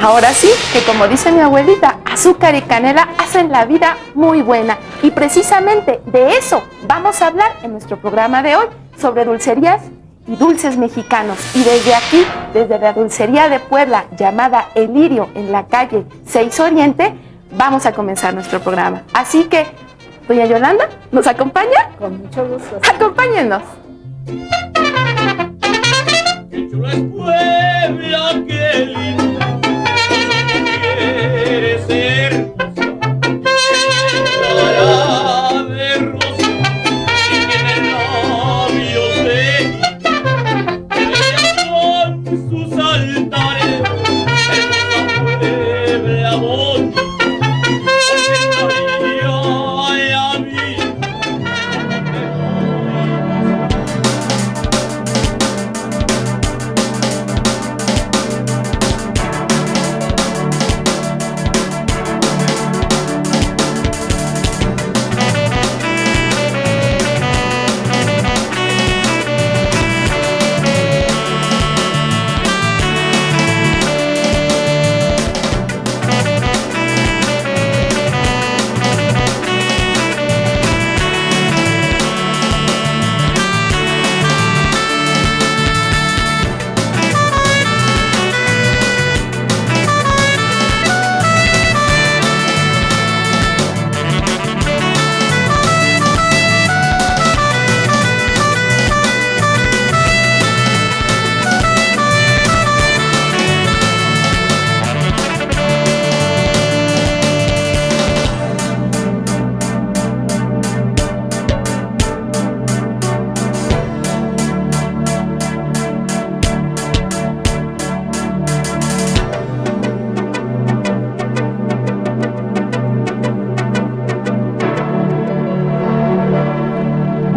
Ahora sí, que como dice mi abuelita, azúcar y canela hacen la vida muy buena. Y precisamente de eso vamos a hablar en nuestro programa de hoy, sobre dulcerías y dulces mexicanos. Y desde aquí, desde la dulcería de Puebla, llamada El Lirio, en la calle 6 Oriente, vamos a comenzar nuestro programa. Así que, doña Yolanda, ¿nos acompaña? Con mucho gusto. Acompáñennos. Qué chula es Puebla, qué linda, quiere ser cara de rosa y tiene labios de ella son sus altares, hermosa Puebla bonita, porque la vida.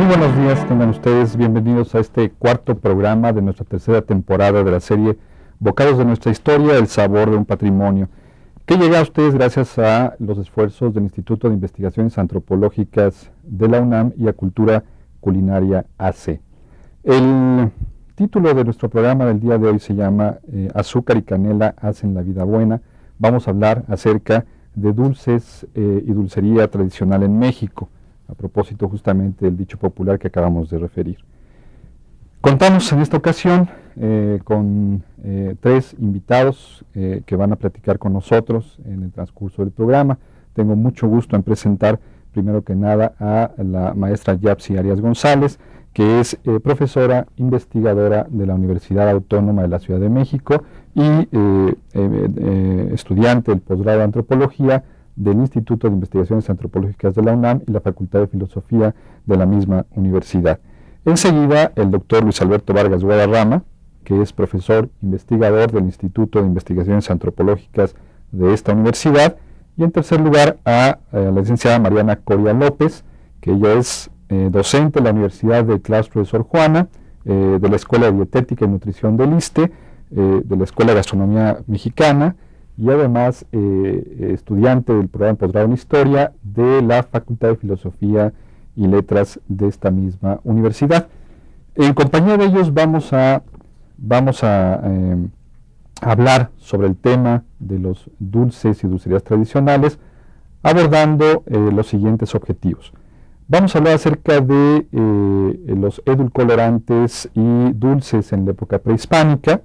Buenos días, tengan ustedes bienvenidos a este cuarto programa de nuestra tercera temporada de la serie Bocados de nuestra historia, el sabor de un patrimonio, que llega a ustedes gracias a los esfuerzos del Instituto de Investigaciones Antropológicas de la UNAM y a Cultura Culinaria AC. El título de nuestro programa del día de hoy se llama Azúcar y canela hacen la vida buena. Vamos a hablar acerca de dulces y dulcería tradicional en México, a propósito justamente del dicho popular que acabamos de referir. Contamos en esta ocasión con tres invitados que van a platicar con nosotros en el transcurso del programa. Tengo mucho gusto en presentar primero que nada a la maestra Yapsi Arias González, que es profesora investigadora de la Universidad Autónoma de la Ciudad de México y estudiante del posgrado de Antropología del Instituto de Investigaciones Antropológicas de la UNAM y la Facultad de Filosofía de la misma universidad. Enseguida, el doctor Luis Alberto Vargas Guadarrama, que es profesor investigador del Instituto de Investigaciones Antropológicas de esta universidad. Y en tercer lugar, a la licenciada Mariana Coria López, que ella es docente de la Universidad del Claustro de Sor Juana, de la Escuela de Dietética y Nutrición del ISSSTE, de la Escuela de Gastronomía Mexicana, y además estudiante del programa de posgrado en Historia de la Facultad de Filosofía y Letras de esta misma universidad. En compañía de ellos vamos a hablar sobre el tema de los dulces y dulcerías tradicionales, abordando los siguientes objetivos. Vamos a hablar acerca de los edulcorantes y dulces en la época prehispánica.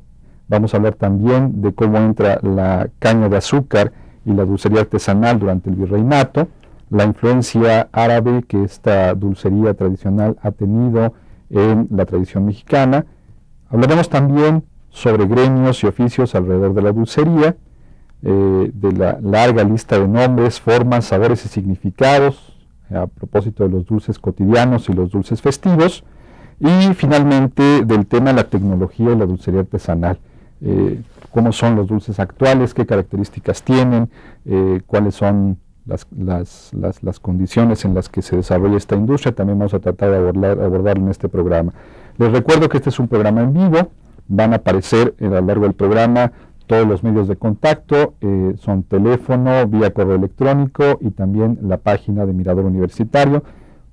Vamos a hablar también de cómo entra la caña de azúcar y la dulcería artesanal durante el virreinato, la influencia árabe que esta dulcería tradicional ha tenido en la tradición mexicana. Hablaremos también sobre gremios y oficios alrededor de la dulcería, de la larga lista de nombres, formas, sabores y significados a propósito de los dulces cotidianos y los dulces festivos, y finalmente del tema de la tecnología y la dulcería artesanal. Cómo son los dulces actuales, qué características tienen, cuáles son las condiciones en las que se desarrolla esta industria. También vamos a tratar de abordarlo en este programa. Les recuerdo que este es un programa en vivo, van a aparecer a lo largo del programa todos los medios de contacto, son teléfono, vía correo electrónico y también la página de Mirador Universitario,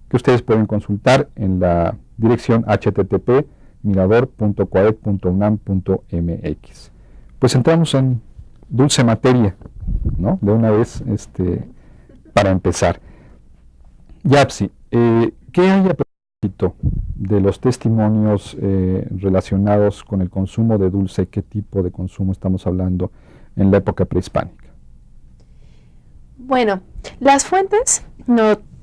que ustedes pueden consultar en la dirección http://mirador.coed.unam.mx. Pues entramos en dulce materia, ¿no? De una vez, para empezar. Yapsi, ¿qué hay a propósito de los testimonios relacionados con el consumo de dulce? ¿Qué tipo de consumo estamos hablando en la época prehispánica? Bueno, las fuentes,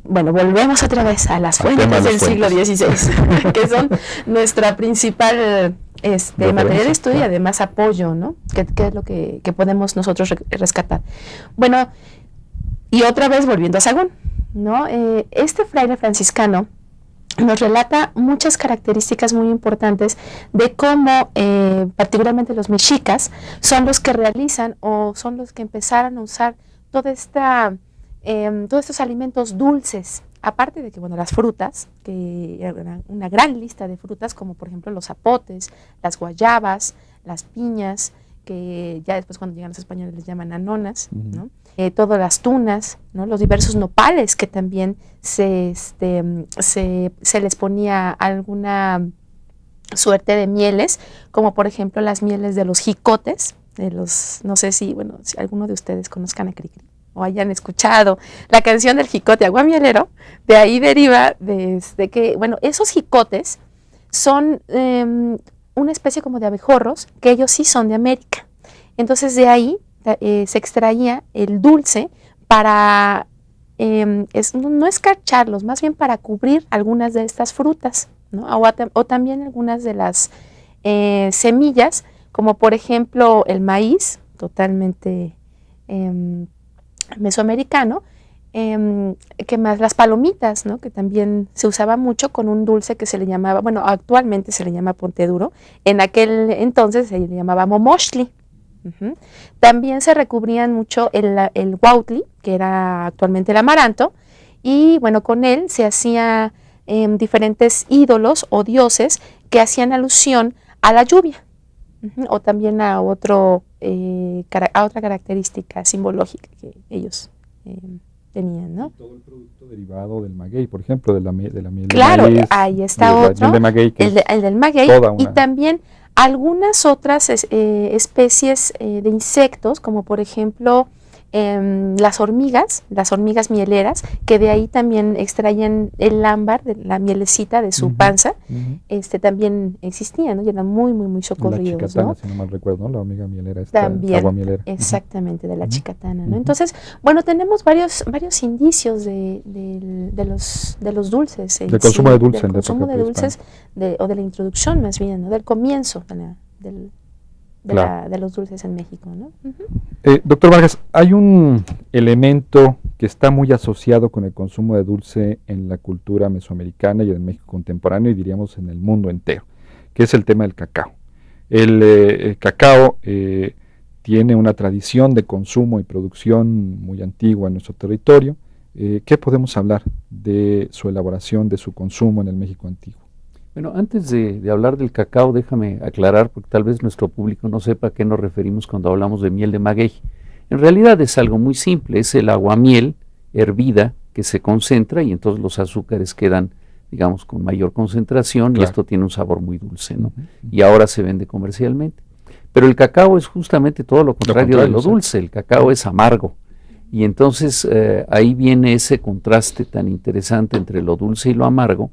volvemos otra vez a las fuentes del siglo XVI, que son nuestra principal materia de estudio y además apoyo, ¿no? Que es lo que podemos nosotros rescatar. Bueno, y otra vez volviendo a Sahagún, ¿no? Este fraile franciscano nos relata muchas características muy importantes de cómo particularmente los mexicas son los que realizan o son los que empezaron a usar todos estos alimentos dulces, aparte de que, las frutas, que una gran lista de frutas, como por ejemplo los zapotes, las guayabas, las piñas, que ya después cuando llegan los españoles les llaman anonas, ¿no? Todas las tunas, ¿no? Los diversos nopales, que también se les ponía alguna suerte de mieles, como por ejemplo las mieles de los jicotes, no sé si alguno de ustedes conozcan a Cricri o hayan escuchado la canción del jicote aguamielero. De ahí deriva que, esos jicotes son una especie como de abejorros, que ellos sí son de América. Entonces de ahí se extraía el dulce para, no escarcharlos, más bien para cubrir algunas de estas frutas, ¿no? O también algunas de las semillas, como por ejemplo el maíz, totalmente mesoamericano, que más las palomitas, ¿no? Que también se usaba mucho con un dulce que se le llamaba, actualmente se le llama ponte duro, en aquel entonces se le llamaba momoshli. También se recubrían mucho el huautli, que era actualmente el amaranto, y con él se hacía diferentes ídolos o dioses que hacían alusión a la lluvia, o también a otra característica simbológica que ellos tenían, ¿no? Y todo el producto derivado del maguey, por ejemplo, de la miel de maíz, ahí está otro, el de maguey, el del maguey, y también algunas otras especies de insectos, como por ejemplo las hormigas mieleras, que de ahí también extraían el ámbar, de la mielecita de su panza, también existían, ¿no? Y eran muy, muy, muy socorridos, la chicatana, ¿no? Si no mal recuerdo, ¿no? La hormiga mielera, también, agua mielera. Exactamente, de la chicatana, ¿no? Entonces, tenemos varios indicios de los dulces. Del consumo de dulces. Del consumo de dulces, o de la introducción más bien, ¿no? Del comienzo de los dulces en México, ¿no? Doctor Vargas, hay un elemento que está muy asociado con el consumo de dulce en la cultura mesoamericana y en México contemporáneo, y diríamos en el mundo entero, que es el tema del cacao. El cacao tiene una tradición de consumo y producción muy antigua en nuestro territorio. ¿Qué podemos hablar de su elaboración, de su consumo en el México antiguo? Bueno, antes de hablar del cacao, déjame aclarar, porque tal vez nuestro público no sepa a qué nos referimos cuando hablamos de miel de maguey. En realidad es algo muy simple, es el aguamiel hervida que se concentra y entonces los azúcares quedan, digamos, con mayor concentración, y esto tiene un sabor muy dulce, ¿no? Y ahora se vende comercialmente. Pero el cacao es justamente todo lo contrario de lo dulce, el cacao es amargo. Y entonces ahí viene ese contraste tan interesante entre lo dulce y lo amargo.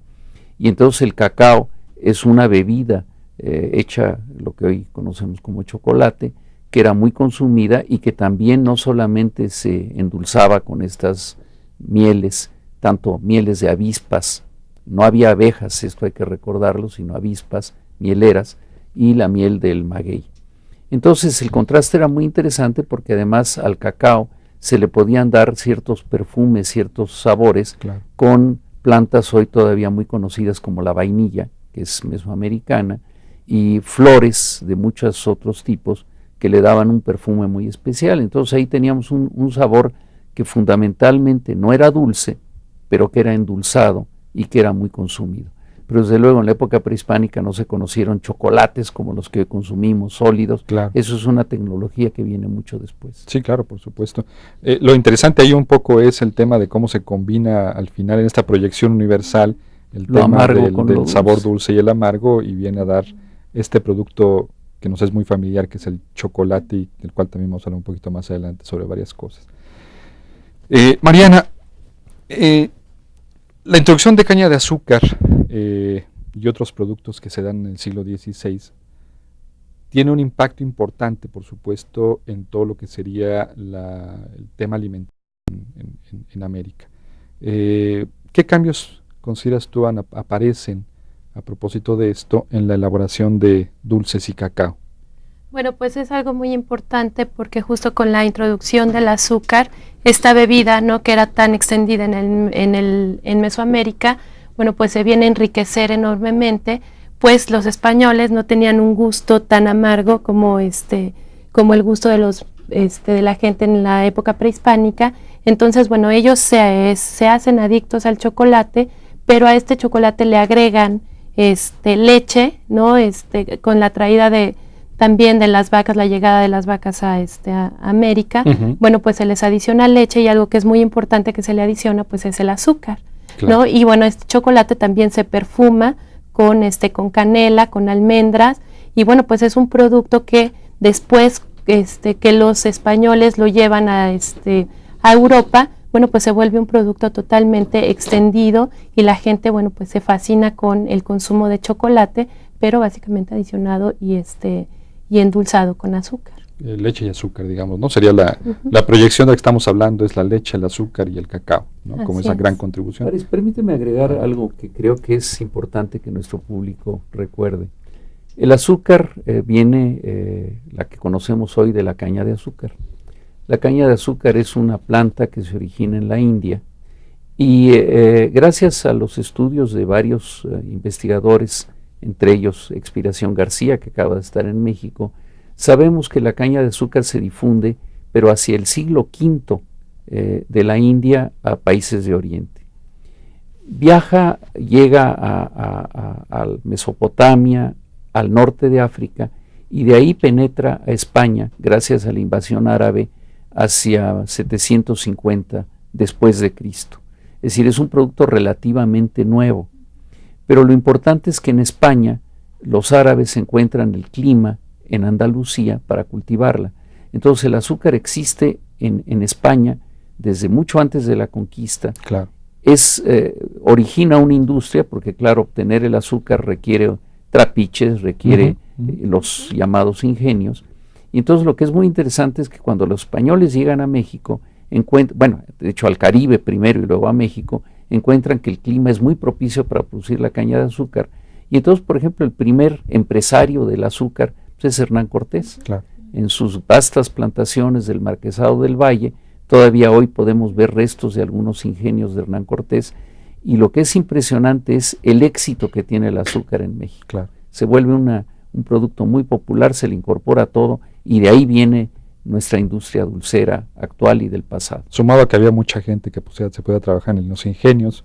Y entonces el cacao es una bebida hecha, lo que hoy conocemos como chocolate, que era muy consumida y que también no solamente se endulzaba con estas mieles, tanto mieles de avispas, no había abejas, esto hay que recordarlo, sino avispas mieleras, y la miel del maguey. Entonces el contraste era muy interesante porque además al cacao se le podían dar ciertos perfumes, ciertos sabores, con plantas hoy todavía muy conocidas como la vainilla, que es mesoamericana, y flores de muchos otros tipos que le daban un perfume muy especial. Entonces ahí teníamos un sabor que fundamentalmente no era dulce, pero que era endulzado y que era muy consumido. Pero desde luego en la época prehispánica no se conocieron chocolates como los que consumimos, sólidos. Eso es una tecnología que viene mucho después. Sí, claro, por supuesto. Lo interesante ahí un poco es el tema de cómo se combina al final en esta proyección universal el tema del sabor dulce y el amargo, y viene a dar este producto que nos es muy familiar, que es el chocolate, y del cual también vamos a hablar un poquito más adelante sobre varias cosas. Mariana, la introducción de caña de azúcar y otros productos que se dan en el siglo XVI tiene un impacto importante, por supuesto, en todo lo que sería el tema alimentario en América. ¿Qué cambios consideras tú aparecen a propósito de esto en la elaboración de dulces y cacao? Bueno, pues es algo muy importante porque justo con la introducción del azúcar, esta bebida, ¿no?, que era tan extendida en Mesoamérica, bueno, pues se viene a enriquecer enormemente, pues los españoles no tenían un gusto tan amargo como el gusto de la gente en la época prehispánica. Entonces, bueno, ellos se hacen adictos al chocolate, pero a este chocolate le agregan leche, ¿no?, con la traída también de las vacas, la llegada de las vacas a América. Uh-huh. Bueno, pues se les adiciona leche, y algo que es muy importante que se le adiciona, pues es el azúcar, claro, ¿no? Y bueno, este chocolate también se perfuma con canela, con almendras, y bueno, pues es un producto que después que los españoles lo llevan a Europa, bueno, pues se vuelve un producto totalmente extendido, y la gente, bueno, pues se fascina con el consumo de chocolate, pero básicamente adicionado y endulzado con azúcar. Leche y azúcar, digamos, ¿no? Sería la proyección de la que estamos hablando, es la leche, el azúcar y el cacao, ¿no? Como esa gran contribución. Paris, permíteme agregar algo que creo que es importante que nuestro público recuerde. El azúcar viene, la que conocemos hoy, de la caña de azúcar. La caña de azúcar es una planta que se origina en la India, y gracias a los estudios de varios investigadores, entre ellos Expiración García, que acaba de estar en México, sabemos que la caña de azúcar se difunde, pero hacia el siglo V de la India a países de Oriente. Llega a Mesopotamia, al norte de África, y de ahí penetra a España, gracias a la invasión árabe, hacia 750 después de Cristo. Es decir, es un producto relativamente nuevo. Pero lo importante es que en España los árabes encuentran el clima en Andalucía para cultivarla. Entonces el azúcar existe en España desde mucho antes de la conquista. Claro. Origina una industria, porque claro, obtener el azúcar requiere trapiches, requiere los llamados ingenios. Y entonces lo que es muy interesante es que cuando los españoles llegan a México, de hecho al Caribe primero y luego a México, encuentran que el clima es muy propicio para producir la caña de azúcar. Y entonces, por ejemplo, el primer empresario del azúcar pues, es Hernán Cortés. Claro. En sus vastas plantaciones del Marquesado del Valle, todavía hoy podemos ver restos de algunos ingenios de Hernán Cortés, y lo que es impresionante es el éxito que tiene el azúcar en México. Claro. Se vuelve un producto muy popular, se le incorpora todo, y de ahí viene nuestra industria dulcera actual y del pasado. Sumado a que había mucha gente que se podía trabajar en los ingenios.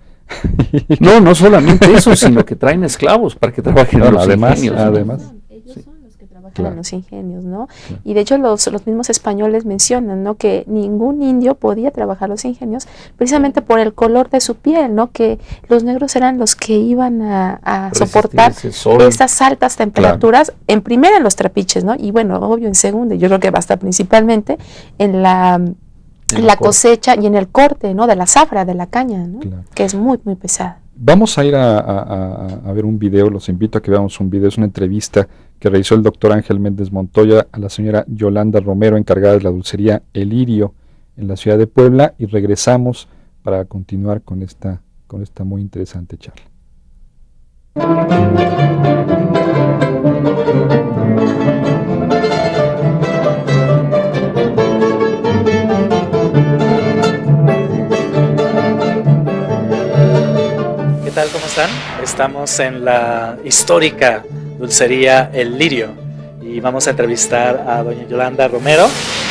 No solamente eso, sino que traen esclavos para que trabajen en los ingenios. Además. Ellos son los que trabajan en los ingenios, ¿no? Claro. Y de hecho los mismos españoles mencionan, ¿no?, que ningún indio podía trabajar los ingenios precisamente por el color de su piel, ¿no?, que los negros eran los que iban a soportar estas altas temperaturas, claro, en primera en los trapiches, ¿no? Y bueno, obvio en segunda, yo creo que va a estar principalmente en la cosecha y en el corte, ¿no?, de la zafra, de la caña, ¿no?, claro, que es muy, muy pesada. Vamos a ir a ver un video, los invito a que veamos un video, es una entrevista que realizó el doctor Ángel Méndez Montoya a la señora Yolanda Romero, encargada de la dulcería El Lirio en la ciudad de Puebla, y regresamos para continuar con esta muy interesante charla. ¿Qué tal? ¿Cómo están? Estamos en la histórica dulcería El Lirio y vamos a entrevistar a doña Yolanda Romero.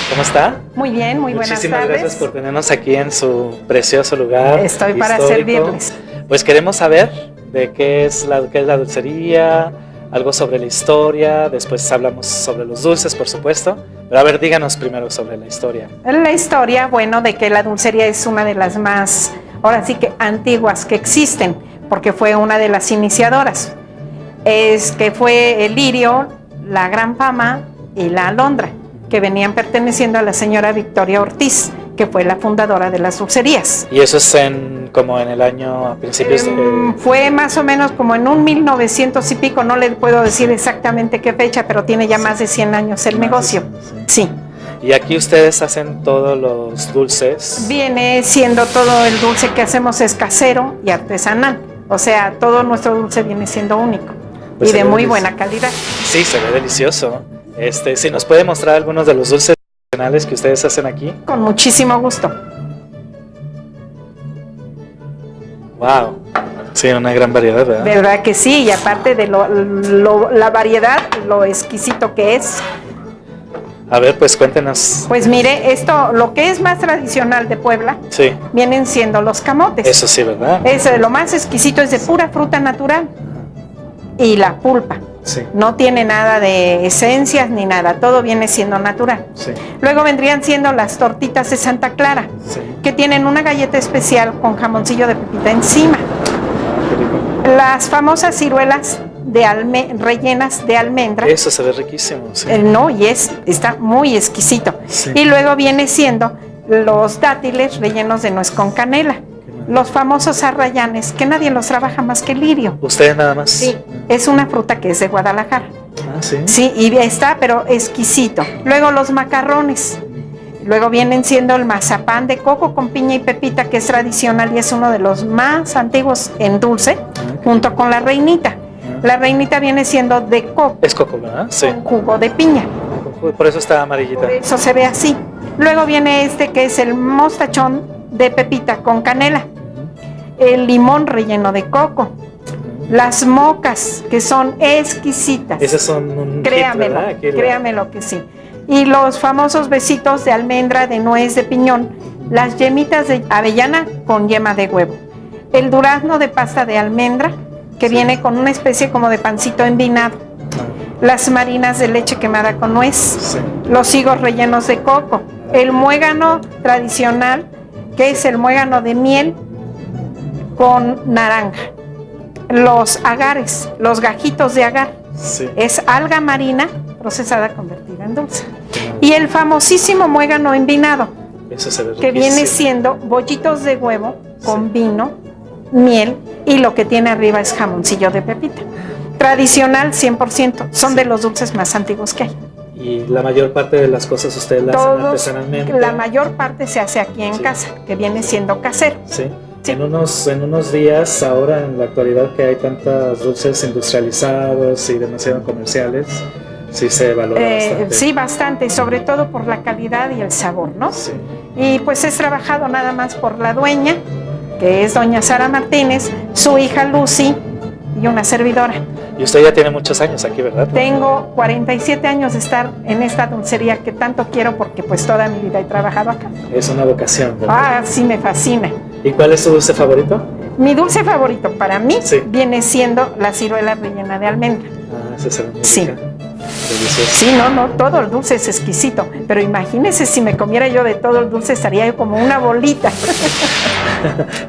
¿Cómo está? Muy bien, muy buenas tardes. Muchísimas gracias por tenernos aquí en su precioso lugar. Estoy para servirles. Pues queremos saber de qué es la dulcería, algo sobre la historia, después hablamos sobre los dulces, por supuesto. Pero a ver, díganos primero sobre la historia. La historia, bueno, de que la dulcería es una de las más, ahora sí que antiguas que existen, porque fue una de las iniciadoras. Es que fue El Lirio, la Gran Fama y la Alondra, que venían perteneciendo a la señora Victoria Ortiz, que fue la fundadora de las dulcerías. Y eso es como en el año a principios de... Fue más o menos como en un 1900 y pico, no le puedo decir exactamente qué fecha, pero tiene ya más de 100 años el negocio. Sí. Y aquí ustedes hacen todos los dulces. Viene siendo todo el dulce que hacemos es casero y artesanal. O sea, todo nuestro dulce viene siendo único Pues y de se ve muy buena calidad. Sí, se ve delicioso. Si nos puede mostrar algunos de los dulces tradicionales que ustedes hacen aquí. Con muchísimo gusto. Wow. Sí, una gran variedad, ¿verdad? ¿Verdad que sí? Y aparte de la variedad, lo exquisito que es. A ver, pues cuéntenos. Pues mire, esto, lo que es más tradicional de Puebla, Sí, vienen siendo los camotes. eso sí, ¿verdad? Lo más exquisito es de pura fruta natural y la pulpa. Sí, No tiene nada de esencias ni nada, todo viene siendo natural. sí, Luego vendrían siendo las tortitas de Santa Clara, sí. que tienen una galleta especial con jamoncillo de pepita encima. Qué rico. Las famosas ciruelas rellenas de almendra. Eso se ve riquísimo, sí. No, y está muy exquisito. Sí. Y luego viene siendo los dátiles rellenos de nuez con canela. Los famosos arrayanes, que nadie los trabaja más que Lirio. ¿Ustedes nada más? Sí, es una fruta que es de Guadalajara. Ah, sí. Sí, y está, pero exquisito. Luego los macarrones. Luego vienen siendo el mazapán de coco con piña y pepita, que es tradicional y es uno de los más antiguos en dulce, junto con la reinita. La reinita viene siendo de coco Es coco, ¿verdad? Sí. con jugo de piña. Por eso está amarillita. Por eso se ve así. Luego viene que es el mostachón de pepita con canela. El limón relleno de coco. Las mocas, que son exquisitas. Esas son un hit, Créamelo, ¿verdad? Aquí créamelo que sí. Y los famosos besitos de almendra, de nuez, de piñón. Las yemitas de avellana con yema de huevo. El durazno de pasta de almendra, que viene con una especie como de pancito envinado. Las marinas de leche quemada con nuez. Sí. Los higos rellenos de coco. El muégano tradicional, que es el muégano de miel con naranja. Los agares, los gajitos de agar. Sí. Es alga marina procesada convertida en dulce. Y el famosísimo muégano envinado, Eso se ve que riquísimo. viene siendo bollitos de huevo con vino, miel, y lo que tiene arriba es jamoncillo de pepita. Tradicional 100%, son de los dulces más antiguos que hay. Y la mayor parte de las cosas ustedes las hacen artesanalmente. La mayor parte se hace aquí en Sí. casa, que viene siendo casero. Sí. Sí. En unos días, ahora en la actualidad que hay tantos dulces industrializados y demasiado comerciales, sí se valora bastante. Sí, bastante, sobre todo por la calidad y el sabor, ¿no? Sí. Y pues es trabajado nada más por la dueña, que es doña Sara Martínez, su hija Lucy y una servidora. Y usted ya tiene muchos años aquí, ¿verdad? Tengo 47 años de estar en esta dulcería que tanto quiero porque pues toda mi vida he trabajado acá. Es una vocación, ¿verdad? Ah, sí, me fascina. ¿Y cuál es su dulce favorito? Mi dulce favorito para mí Sí. viene siendo la ciruela rellena de almendra. Ah, ese se ve muy Sí. rica. Delicioso. Sí, no, todo el dulce es exquisito, pero imagínese si me comiera yo de todo el dulce estaría yo como una bolita.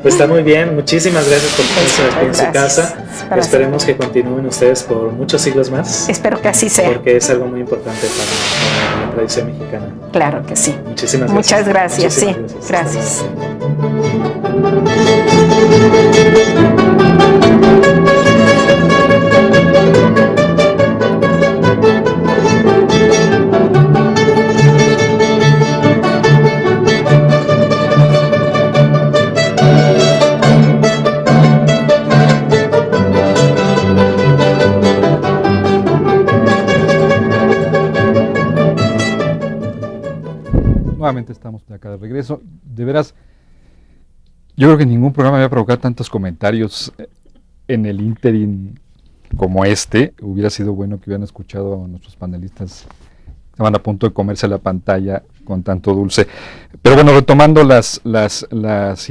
Pues está muy bien, muchísimas gracias por tenerse aquí en su Gracias. casa. Para Esperemos que continúen ustedes por muchos siglos más, Espero que así sea. porque es algo muy importante para la tradición mexicana. Claro que sí. Muchísimas gracias. Muchas gracias, Muchísimas sí. Gracias. Nuevamente estamos acá de regreso. De veras, yo creo que ningún programa va a provocar tantos comentarios en el ínterin como este. Hubiera sido bueno que hubieran escuchado a nuestros panelistas. Estaban a punto de comerse la pantalla con tanto dulce. Pero bueno, retomando las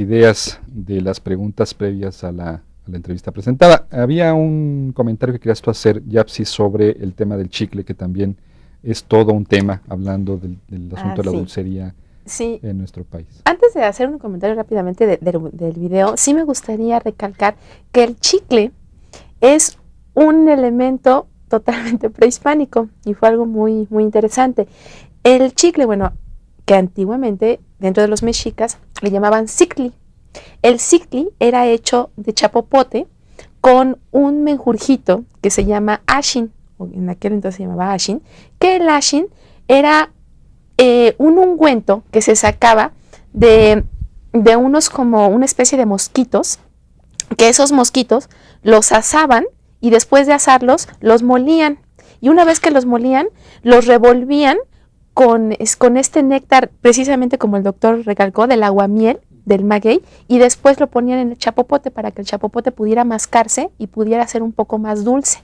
ideas de las preguntas previas a la entrevista presentada, había un comentario que querías tú hacer, Yapsi, sobre el tema del chicle, que también es todo un tema, hablando del asunto de la sí. dulcería Sí. en nuestro país. Antes de hacer un comentario rápidamente del video, sí me gustaría recalcar que el chicle es un elemento totalmente prehispánico y fue algo muy, muy interesante. El chicle, bueno, que antiguamente dentro de los mexicas le llamaban cicli. El cicli era hecho de chapopote con un menjurjito que se llama ashin, o en aquel entonces se llamaba ashin, que el ashin era un ungüento que se sacaba de unos como una especie de mosquitos, que esos mosquitos los asaban y después de asarlos los molían, y una vez que los molían los revolvían con este néctar, precisamente como el doctor recalcó, del aguamiel, del maguey, y después lo ponían en el chapopote para que el chapopote pudiera mascarse y pudiera ser un poco más dulce.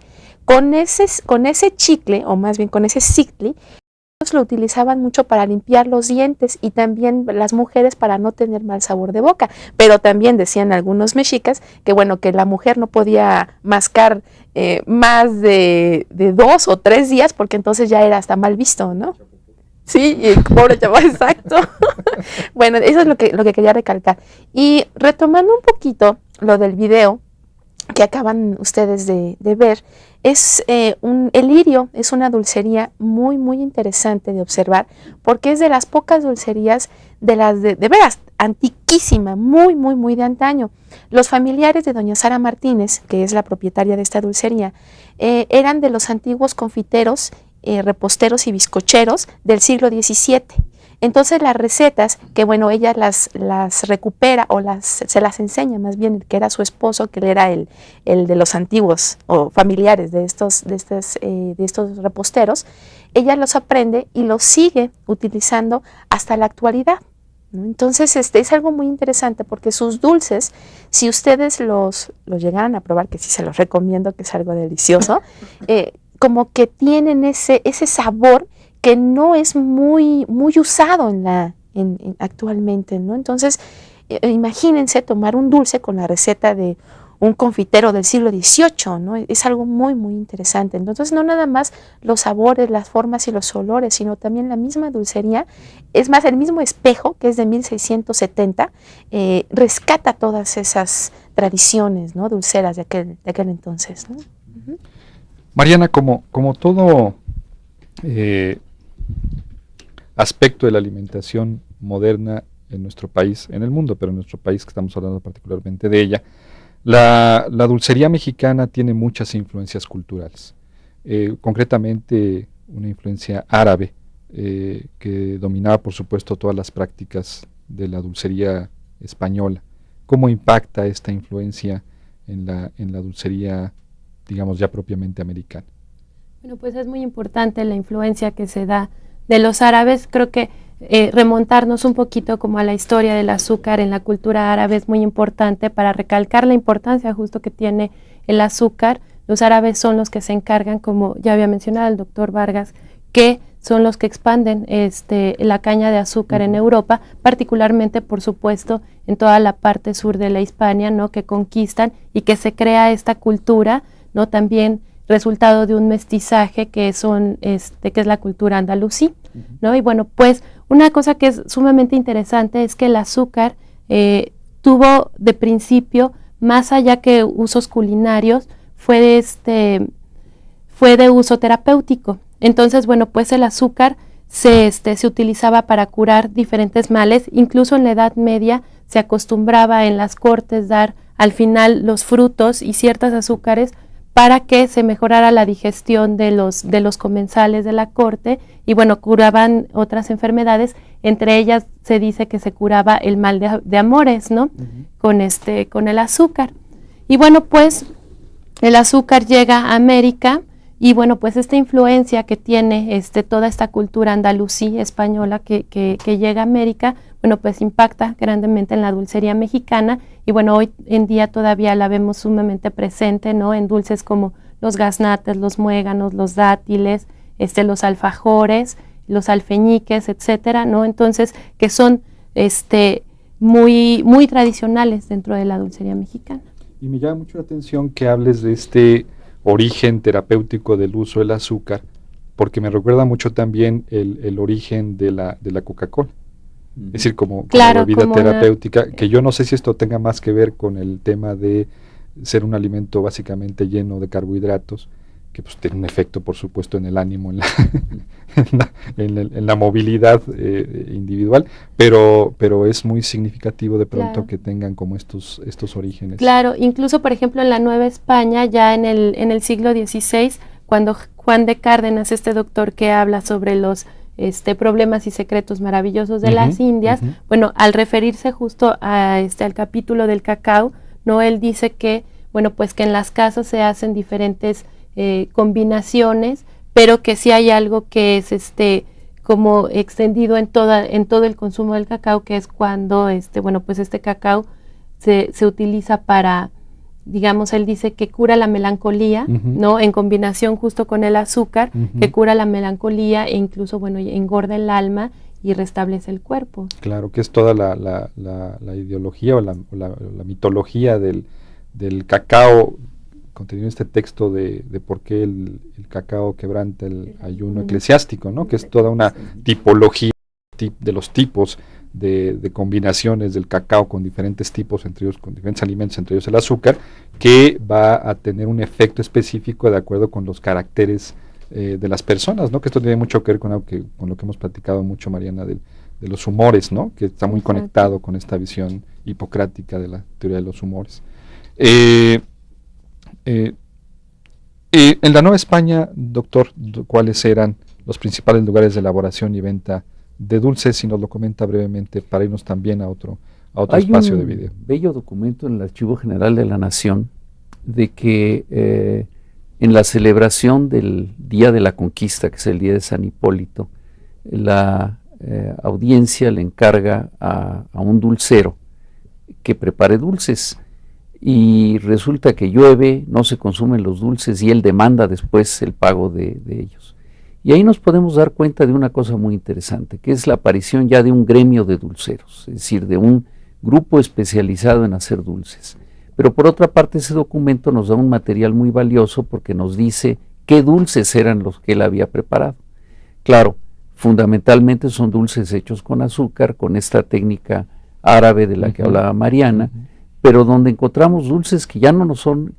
Con ese chicle, o más bien con ese cicli, ellos lo utilizaban mucho para limpiar los dientes y también las mujeres para no tener mal sabor de boca. Pero también decían algunos mexicas que bueno, que la mujer no podía mascar más de 2 o 3 días porque entonces ya era hasta mal visto, ¿no? Sí, pobre chaval, exacto. Bueno, eso es lo que quería recalcar. Y retomando un poquito lo del video que acaban ustedes de ver, es el lirio es una dulcería muy, muy interesante de observar, porque es de las pocas dulcerías de veras antiquísima, muy, muy, muy de antaño. Los familiares de doña Sara Martínez, que es la propietaria de esta dulcería, eran de los antiguos confiteros, reposteros y bizcocheros del siglo XVII. Entonces las recetas, que bueno, ella las recupera o se las enseña más bien, el que era su esposo, que él era el de los antiguos o familiares de estos reposteros, ella los aprende y los sigue utilizando hasta la actualidad, ¿no? Entonces es algo muy interesante porque sus dulces, si ustedes los llegaran a probar, que sí se los recomiendo, que es algo delicioso, como que tienen ese sabor que no es muy, muy usado actualmente, ¿no? Entonces, imagínense tomar un dulce con la receta de un confitero del siglo XVIII, ¿no? Es algo muy, muy interesante. Entonces, no nada más los sabores, las formas y los olores, sino también la misma dulcería. Es más, el mismo espejo, que es de 1670, rescata todas esas tradiciones, ¿no? Dulceras de aquel entonces, ¿no? Uh-huh. Mariana, como todo aspecto de la alimentación moderna en nuestro país, en el mundo, pero en nuestro país, que estamos hablando particularmente de ella, la dulcería mexicana tiene muchas influencias culturales, concretamente una influencia árabe que dominaba, por supuesto, todas las prácticas de la dulcería española. ¿Cómo impacta esta influencia en la dulcería, digamos, ya propiamente americana? Bueno, pues es muy importante la influencia que se da de los árabes. Creo que remontarnos un poquito como a la historia del azúcar en la cultura árabe es muy importante para recalcar la importancia justo que tiene el azúcar. Los árabes son los que se encargan, como ya había mencionado el doctor Vargas, que son los que expanden la caña de azúcar en Europa, particularmente, por supuesto, en toda la parte sur de la Hispania, ¿no? Que conquistan y que se crea esta cultura, ¿no? También resultado de un mestizaje que es la cultura andalusí, ¿no? Y bueno, pues una cosa que es sumamente interesante es que el azúcar tuvo de principio, más allá que usos culinarios, fue de uso terapéutico. Entonces, bueno, pues el azúcar se utilizaba para curar diferentes males. Incluso en la Edad Media se acostumbraba en las cortes dar al final los frutos y ciertos azúcares para que se mejorara la digestión de los comensales de la corte, y bueno, curaban otras enfermedades. Entre ellas se dice que se curaba el mal de amores, ¿no? Uh-huh. Con el azúcar. Y bueno, pues el azúcar llega a América, y bueno, pues esta influencia que tiene toda esta cultura andalusí española que llega a América, bueno, pues impacta grandemente en la dulcería mexicana, y bueno, hoy en día todavía la vemos sumamente presente, ¿no? En dulces como los gaznates, los muéganos, los dátiles, los alfajores, los alfeñiques, etcétera, ¿no? Entonces, que son muy, muy tradicionales dentro de la dulcería mexicana. Y me llama mucho la atención que hables de este origen terapéutico del uso del azúcar, porque me recuerda mucho también el origen de la Coca-Cola. Es decir, como bebida terapéutica, que yo no sé si esto tenga más que ver con el tema de ser un alimento básicamente lleno de carbohidratos, que pues tiene un efecto, por supuesto, en el ánimo, en la movilidad individual, pero es muy significativo de pronto Claro. que tengan como estos orígenes. Claro, incluso por ejemplo en la Nueva España, ya en el siglo XVI, cuando Juan de Cárdenas, este doctor que habla sobre los problemas y secretos maravillosos de las Indias, bueno, al referirse justo al capítulo del cacao, ¿no? Él dice que, bueno, pues que en las casas se hacen diferentes combinaciones, pero que sí hay algo que es como extendido en todo el consumo del cacao, que es cuando bueno, pues este cacao se utiliza para, digamos, él dice que cura la melancolía, ¿no? En combinación justo con el azúcar, que cura la melancolía e incluso, bueno, engorda el alma y restablece el cuerpo. Claro, que es toda la ideología o la mitología del cacao, contenido en este texto de por qué el cacao quebranta el ayuno eclesiástico, ¿no? Que es toda una tipología de los tipos de combinaciones del cacao con diferentes tipos, entre ellos con diferentes alimentos, entre ellos el azúcar, que va a tener un efecto específico de acuerdo con los caracteres de las personas, ¿no? Que esto tiene mucho que ver con lo que hemos platicado mucho, Mariana, de los humores, ¿no? Que está muy conectado con esta visión hipocrática de la teoría de los humores. En la Nueva España, doctor, ¿cuáles eran los principales lugares de elaboración y venta de dulces? Si nos lo comenta brevemente para irnos también a otro espacio de video. Hay un bello documento en el Archivo General de la Nación de que en la celebración del Día de la Conquista, que es el Día de San Hipólito, la audiencia le encarga a un dulcero que prepare dulces. Y resulta que llueve, no se consumen los dulces y él demanda después el pago de ellos. Y ahí nos podemos dar cuenta de una cosa muy interesante, que es la aparición ya de un gremio de dulceros, es decir, de un grupo especializado en hacer dulces. Pero por otra parte, ese documento nos da un material muy valioso porque nos dice qué dulces eran los que él había preparado. Claro, fundamentalmente son dulces hechos con azúcar, con esta técnica árabe de la que hablaba Mariana, pero donde encontramos dulces que ya no son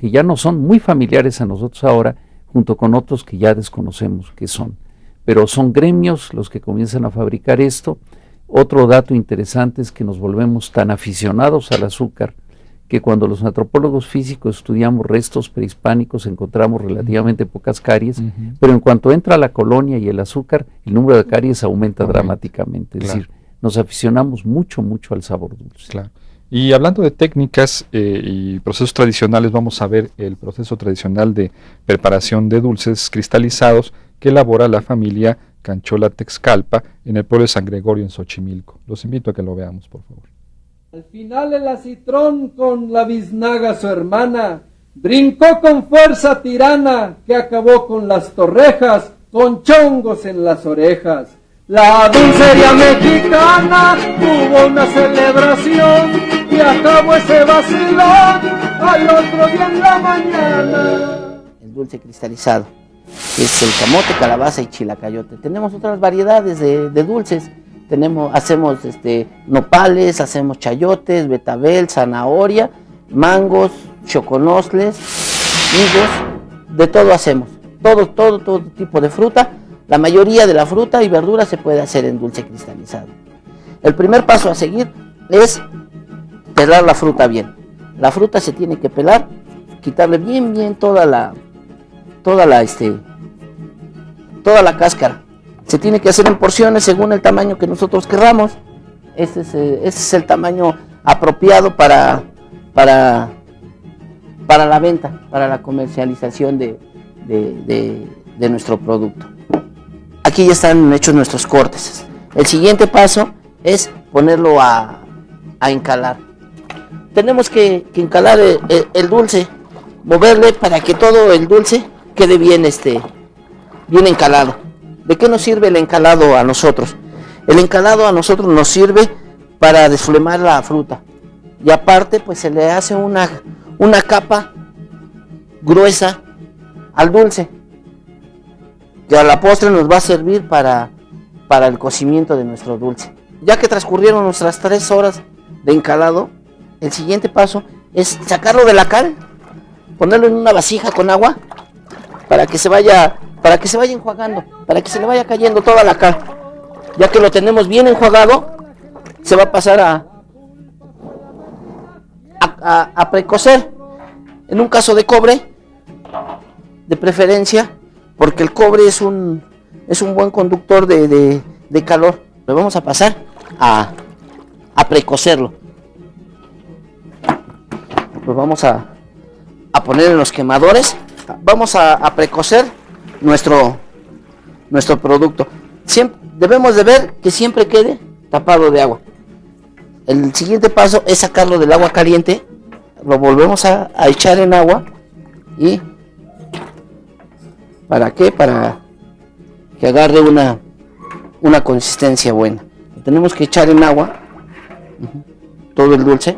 muy familiares a nosotros ahora, junto con otros que ya desconocemos qué son. Pero son gremios los que comienzan a fabricar esto. Otro dato interesante es que nos volvemos tan aficionados al azúcar que cuando los antropólogos físicos estudiamos restos prehispánicos encontramos relativamente pocas caries, pero en cuanto entra la colonia y el azúcar, el número de caries aumenta dramáticamente. Es decir, nos aficionamos mucho al sabor dulce. Claro. Y hablando de técnicas y procesos tradicionales, vamos a ver el proceso tradicional de preparación de dulces cristalizados que elabora la familia Canchola Texcalpa en el pueblo de San Gregorio, en Xochimilco. Los invito a que lo veamos, por favor. Al final el acitrón con la biznaga su hermana brincó con fuerza tirana que acabó con las torrejas con chongos en las orejas. La dulcería mexicana tuvo una celebración y acabó ese vacilón al otro día en la mañana. El dulce cristalizado es el camote, calabaza y chilacayote. Tenemos otras variedades de dulces. Hacemos nopales, hacemos chayotes, betabel, zanahoria, mangos, choconosles, higos, de todo hacemos. Todo tipo de fruta. La mayoría de la fruta y verdura se puede hacer en dulce cristalizado. El primer paso a seguir es pelar la fruta bien. La fruta se tiene que pelar, quitarle bien toda la cáscara. Se tiene que hacer en porciones según el tamaño que nosotros querramos. Ese es el tamaño apropiado para la venta, para la comercialización de nuestro producto. Aquí ya están hechos nuestros cortes. El siguiente paso es ponerlo a encalar. Tenemos que encalar el dulce, moverle para que todo el dulce quede bien encalado. ¿De qué nos sirve el encalado a nosotros? El encalado a nosotros nos sirve para desflemar la fruta. Y aparte, pues se le hace una capa gruesa al dulce, que a la postre nos va a servir para el cocimiento de nuestro dulce. Ya que transcurrieron nuestras 3 horas de encalado, el siguiente paso es sacarlo de la cal, ponerlo en una vasija con agua para que se vaya enjuagando, para que se le vaya cayendo toda la cal. Ya que lo tenemos bien enjuagado, se va a pasar a precocer. En un caso de cobre, de preferencia, porque el cobre es un buen conductor de calor, lo vamos a pasar a precocerlo. Lo vamos a poner en los quemadores. Vamos a precocer nuestro producto. Debemos de ver que siempre quede tapado de agua. El siguiente paso es sacarlo del agua caliente. Lo volvemos a echar en agua. ¿Y para qué? Para que agarre una consistencia buena. Lo tenemos que echar en agua, todo el dulce.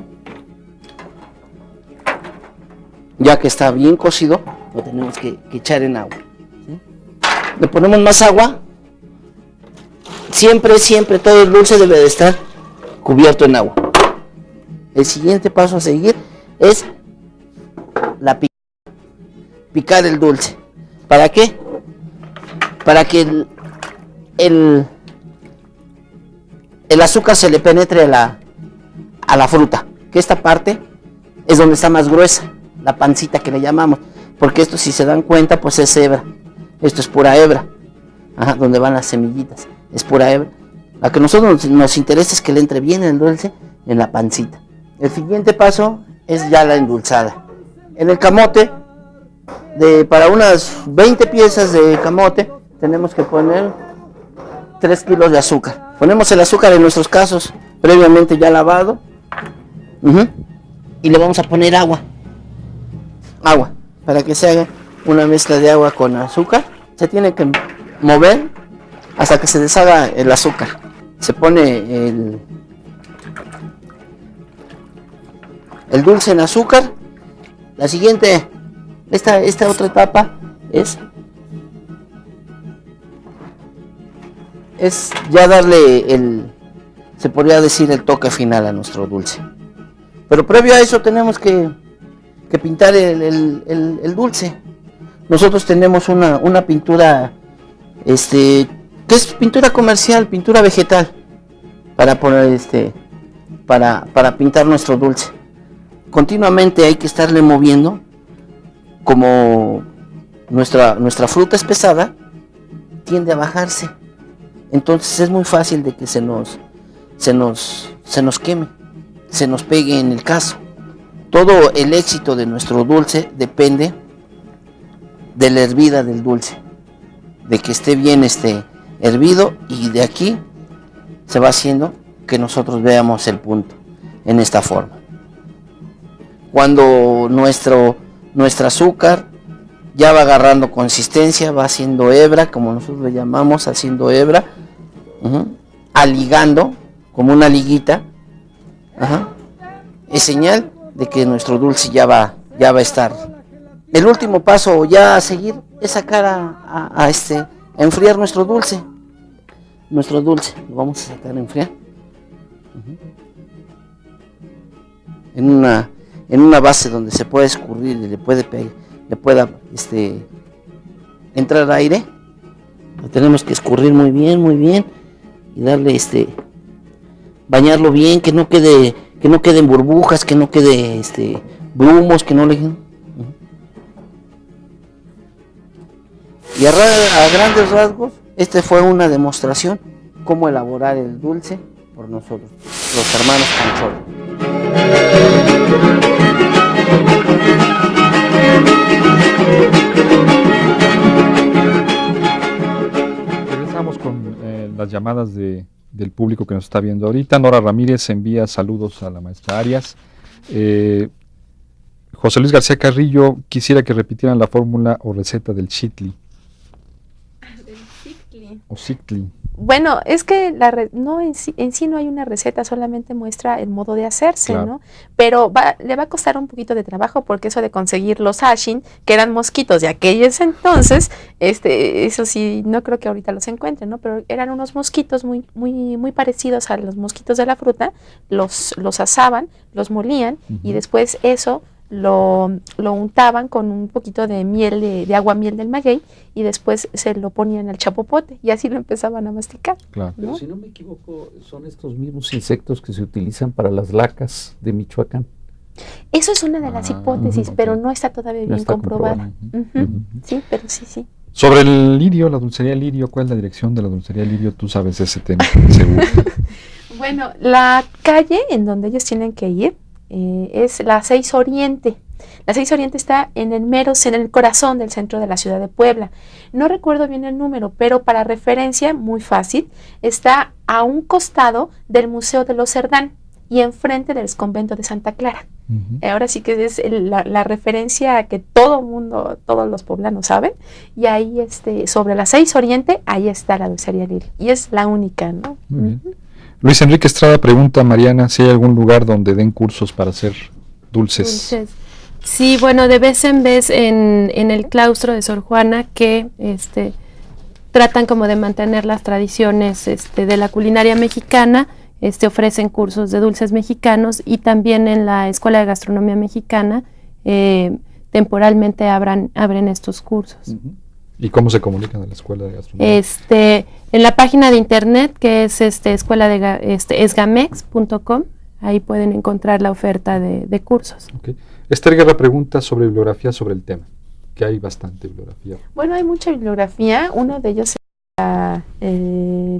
Ya que está bien cocido, lo tenemos que echar en agua, ¿sí? Le ponemos más agua. Siempre todo el dulce debe de estar cubierto en agua. El siguiente paso a seguir es picar el dulce. ¿Para qué? Para que el azúcar se le penetre a la fruta, que esta parte es donde está más gruesa, la pancita que le llamamos, porque esto, si se dan cuenta, pues es hebra. Esto es pura hebra, donde van las semillitas, es pura hebra. Lo que a nosotros nos interesa es que le entre bien el dulce en la pancita. El siguiente paso es ya la endulzada. En el camote, para unas 20 piezas de camote, tenemos que poner 3 kilos de azúcar. Ponemos el azúcar en nuestros casos previamente ya lavado, y le vamos a poner agua, para que se haga una mezcla de agua con azúcar. Se tiene que mover hasta que se deshaga el azúcar. Se pone el dulce en azúcar. La siguiente, esta otra etapa es ya darle se podría decir, el toque final a nuestro dulce. Pero previo a eso tenemos que pintar el dulce. Nosotros tenemos una pintura, que es pintura comercial, pintura vegetal, para poner para pintar nuestro dulce. Continuamente hay que estarle moviendo, como nuestra fruta es pesada, tiende a bajarse. Entonces es muy fácil de que se nos queme, se nos pegue en el caso. Todo el éxito de nuestro dulce depende de la hervida del dulce, de que esté bien hervido, y de aquí se va haciendo que nosotros veamos el punto en esta forma. Cuando nuestro azúcar ya va agarrando consistencia, va haciendo hebra, como nosotros le llamamos, haciendo hebra, aligando como una liguita, es señal de que nuestro dulce ya va a estar. El último paso ya a seguir es sacar a enfriar nuestro dulce. Lo vamos a sacar a enfriar. En una base donde se puede escurrir y le pueda entrar aire. Lo tenemos que escurrir muy bien y darle bañarlo bien, que no queden burbujas, que no quede grumos, que no le. Y a grandes rasgos, fue una demostración cómo elaborar el dulce por nosotros, los hermanos Canchola. Regresamos con las llamadas del público que nos está viendo ahorita. Nora Ramírez envía saludos a la maestra Arias. José Luis García Carrillo quisiera que repitieran la fórmula o receta del chitli. Del chitli. O cicli. Bueno, es que no en sí no hay una receta, solamente muestra el modo de hacerse, claro, ¿no? Pero le va a costar un poquito de trabajo, porque eso de conseguir los ashin, que eran mosquitos de aquellos entonces, eso sí, no creo que ahorita los encuentren, ¿no? Pero eran unos mosquitos muy parecidos a los mosquitos de la fruta, los asaban, los molían, y después eso lo untaban con un poquito de miel, de agua miel del maguey, y después se lo ponían al chapopote y así lo empezaban a masticar. Claro. Pero si no me equivoco, son estos mismos insectos que se utilizan para las lacas de Michoacán. Eso es una de las hipótesis, ok. pero no está todavía No bien está comprobada. comprobado. Ujú. Sí, pero sí. Sobre el lirio, la dulcería lirio, ¿cuál es la dirección de la dulcería lirio? Tú sabes ese tema, seguro. Bueno, la calle en donde ellos tienen que ir es la 6 Oriente. La 6 Oriente está en el corazón del centro de la ciudad de Puebla. No recuerdo bien el número, pero para referencia, muy fácil, está a un costado del Museo de los Cerdán y enfrente del convento de Santa Clara. Ahora sí que es la referencia que todo mundo, todos los poblanos saben, y ahí sobre la 6 Oriente, ahí está la dulcería Lirio, y es la única, ¿no? Muy bien. Luis Enrique Estrada pregunta a Mariana si hay algún lugar donde den cursos para hacer dulces. Sí, bueno, de vez en vez en el claustro de Sor Juana, que tratan como de mantener las tradiciones de la culinaria mexicana, ofrecen cursos de dulces mexicanos, y también en la Escuela de Gastronomía Mexicana temporalmente abren estos cursos. ¿Y cómo se comunican a la Escuela de Gastronomía? En la página de internet, que es escuela de esgamex.com, ahí pueden encontrar la oferta de cursos. Okay. Esther Guerra pregunta sobre bibliografía sobre el tema, que hay bastante bibliografía. Bueno, hay mucha bibliografía. Uno de ellos es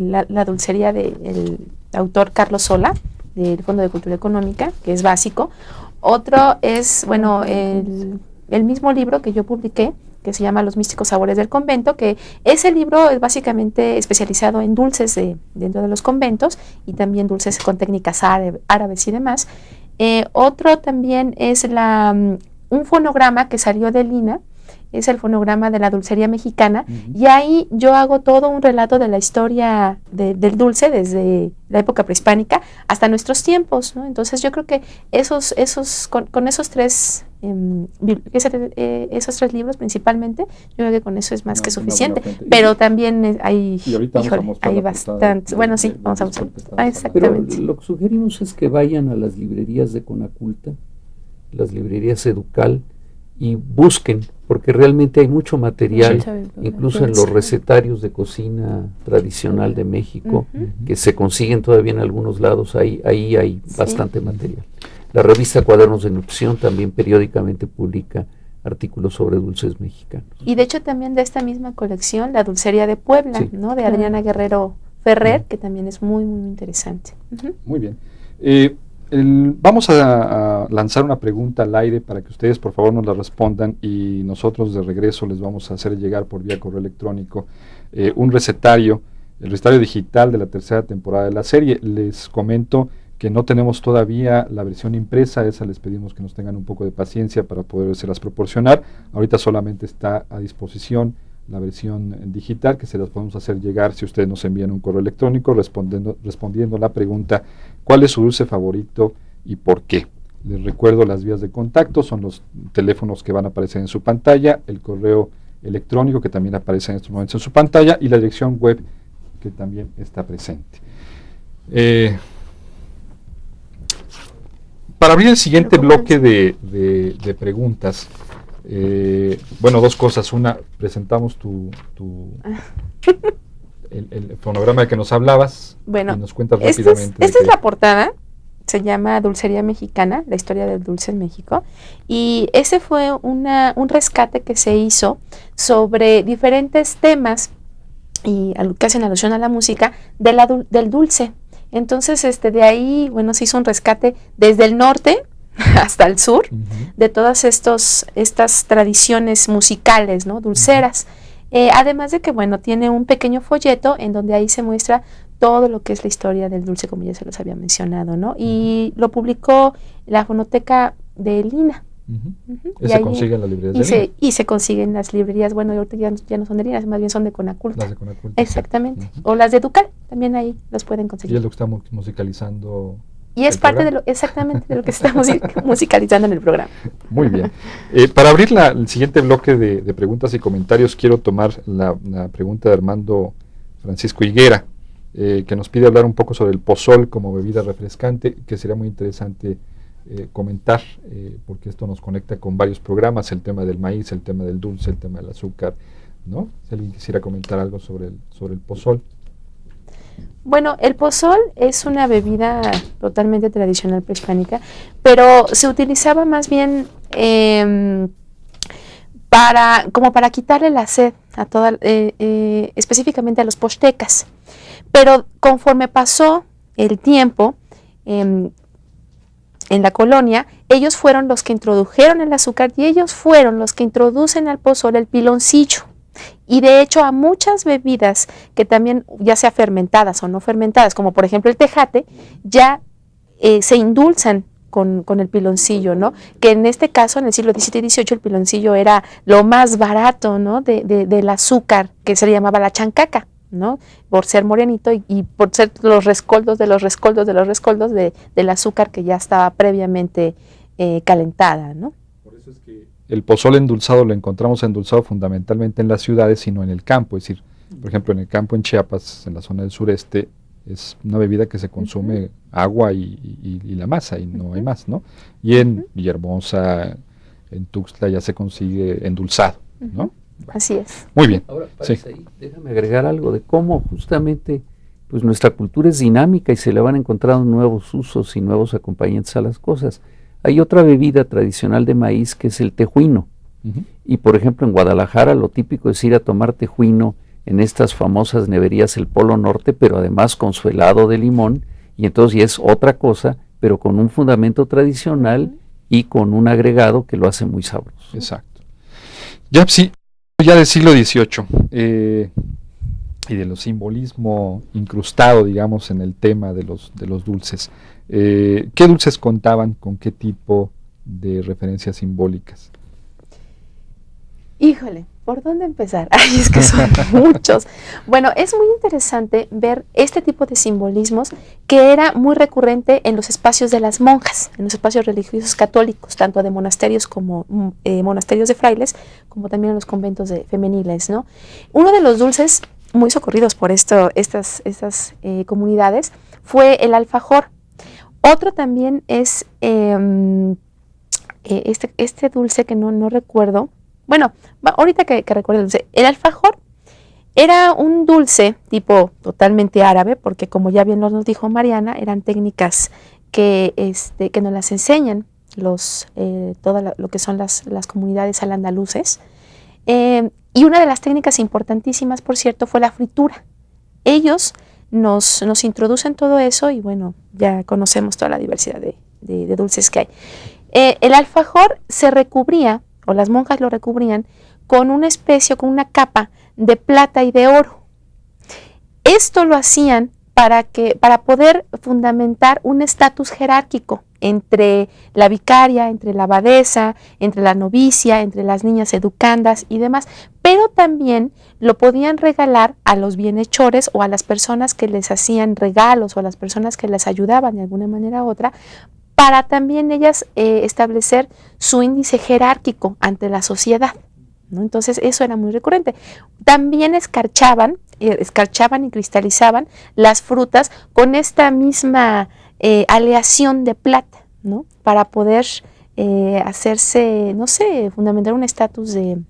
la dulcería del autor Carlos Sola, del Fondo de Cultura Económica, que es básico. Otro es, bueno, el mismo libro que yo publiqué, que se llama Los místicos sabores del convento, que ese libro es básicamente especializado en dulces dentro de los conventos, y también dulces con técnicas árabes y demás. Otro también es un fonograma que salió de Lina, es el fonograma de la dulcería mexicana, y ahí yo hago todo un relato de la historia del dulce desde la época prehispánica hasta nuestros tiempos, ¿no? Entonces yo creo que con esos tres libros principalmente, yo creo que con eso es más que suficiente, pero también hay bastantes. Bueno, sí, vamos a mostrar. Exactamente. Pero lo que sugerimos es que vayan a las librerías de Conaculta, las librerías Educal, y busquen, porque realmente hay mucho material, incluso en los recetarios de cocina tradicional de México, que se consiguen todavía en algunos lados, ahí hay bastante material. La revista Cuadernos de Nutrición también periódicamente publica artículos sobre dulces mexicanos. Y de hecho también de esta misma colección, la Dulcería de Puebla, ¿no? De Adriana Guerrero Ferrer, que también es muy, muy interesante. Muy bien. Vamos a lanzar una pregunta al aire para que ustedes por favor nos la respondan, y nosotros de regreso les vamos a hacer llegar por vía correo electrónico un recetario, el recetario digital de la tercera temporada de la serie. Les comento que no tenemos todavía la versión impresa, esa les pedimos que nos tengan un poco de paciencia para podérselas proporcionar. Ahorita solamente está a disposición la versión digital, que se las podemos hacer llegar si ustedes nos envían un correo electrónico respondiendo la pregunta: ¿cuál es su dulce favorito y por qué? Les recuerdo las vías de contacto, son los teléfonos que van a aparecer en su pantalla, el correo electrónico que también aparece en estos momentos en su pantalla, y la dirección web que también está presente. Para abrir el siguiente bloque de preguntas, bueno, dos cosas. Una, presentamos el fonograma de que nos hablabas, bueno, y nos cuentas rápidamente. Esta es la portada, se llama Dulcería Mexicana, la historia del dulce en México, y ese fue un rescate que se hizo sobre diferentes temas y que hacen alusión a la música del dulce. Entonces, de ahí, bueno, se hizo un rescate desde el norte hasta el sur, de todas estas tradiciones musicales, ¿no? Dulceras. Además de que, bueno, tiene un pequeño folleto en donde ahí se muestra todo lo que es la historia del dulce, como ya se los había mencionado, ¿no? Y lo publicó la Fonoteca de Lina. Se consigue en las librerías de Lina. Y se consigue en las librerías, bueno, ahorita ya no son de Lina, más bien son de Conaculta. Las de Conaculta. Exactamente. O las de Educal, también ahí los pueden conseguir. Y es lo que estamos musicalizando. Y es parte exactamente de lo que estamos musicalizando en el programa. Muy bien. Para abrir el siguiente bloque de preguntas y comentarios, quiero tomar la pregunta de Armando Francisco Higuera, que nos pide hablar un poco sobre el pozol como bebida refrescante, que sería muy interesante comentar, porque esto nos conecta con varios programas, el tema del maíz, el tema del dulce, el tema del azúcar, ¿no? Si alguien quisiera comentar algo sobre el pozol. Bueno, el pozol es una bebida totalmente tradicional prehispánica, pero se utilizaba más bien como para quitarle la sed a específicamente a los pochtecas. Pero conforme pasó el tiempo en la colonia, ellos fueron los que introdujeron el azúcar y ellos fueron los que introducen al pozol el piloncillo. Y de hecho a muchas bebidas que también, ya sea fermentadas o no fermentadas, como por ejemplo el tejate, ya se indulzan con el piloncillo, ¿no? Que en este caso, en el siglo XVII y XVIII, el piloncillo era lo más barato, ¿no? Del azúcar, que se le llamaba la chancaca, ¿no? Por ser morenito y por ser los rescoldos de los rescoldos de los rescoldos del azúcar que ya estaba previamente calentada, ¿no? Por eso es que el pozol endulzado lo encontramos endulzado fundamentalmente en las ciudades y no en el campo. Es decir, por ejemplo, en el campo en Chiapas, en la zona del sureste, es una bebida que se consume agua y la masa y no hay más, ¿no? Y en Villahermosa, en Tuxtla ya se consigue endulzado, ¿no? Bueno, así es. Muy bien. Ahora, Sí. ahí, déjame agregar algo de cómo justamente pues nuestra cultura es dinámica y se le van encontrando nuevos usos y nuevos acompañantes a las cosas. Hay otra bebida tradicional de maíz que es el tejuino. Y por ejemplo en Guadalajara lo típico es ir a tomar tejuino en estas famosas neverías el Polo Norte, pero además con su helado de limón, y entonces ya es otra cosa, pero con un fundamento tradicional y con un agregado que lo hace muy sabroso. Exacto. Ya, sí, ya del siglo XVIII, y de lo simbolismo incrustado, digamos, en el tema de los dulces. ¿Qué dulces contaban con qué tipo de referencias simbólicas? Híjole, ¿por dónde empezar? Ay, es que son muchos. Bueno, es muy interesante ver este tipo de simbolismos que era muy recurrente en los espacios de las monjas, en los espacios religiosos católicos, tanto de monasterios como monasterios de frailes, como también en los conventos femeniles, ¿no? Uno de los dulces muy socorridos por estas comunidades fue el alfajor. Otro también es este dulce que no recuerdo. Bueno, ahorita que recuerdo el dulce, el alfajor era un dulce tipo totalmente árabe, porque como ya bien nos dijo Mariana, eran técnicas que nos las enseñan todo lo que son las comunidades al-andaluces. Y una de las técnicas importantísimas, por cierto, fue la fritura. Ellos nos introducen todo eso y bueno, ya conocemos toda la diversidad de dulces que hay. El alfajor se recubría, o las monjas lo recubrían, con una especie, con una capa de plata y de oro. Esto lo hacían para poder fundamentar un estatus jerárquico entre la vicaria, entre la abadesa, entre la novicia, entre las niñas educandas y demás, pero también lo podían regalar a los bienhechores o a las personas que les hacían regalos o a las personas que les ayudaban de alguna manera u otra, para también ellas establecer su índice jerárquico ante la sociedad, ¿no? Entonces eso era muy recurrente. También escarchaban y cristalizaban las frutas con esta misma aleación de plata, ¿no? Para poder hacerse, no sé, fundamentar un estatus de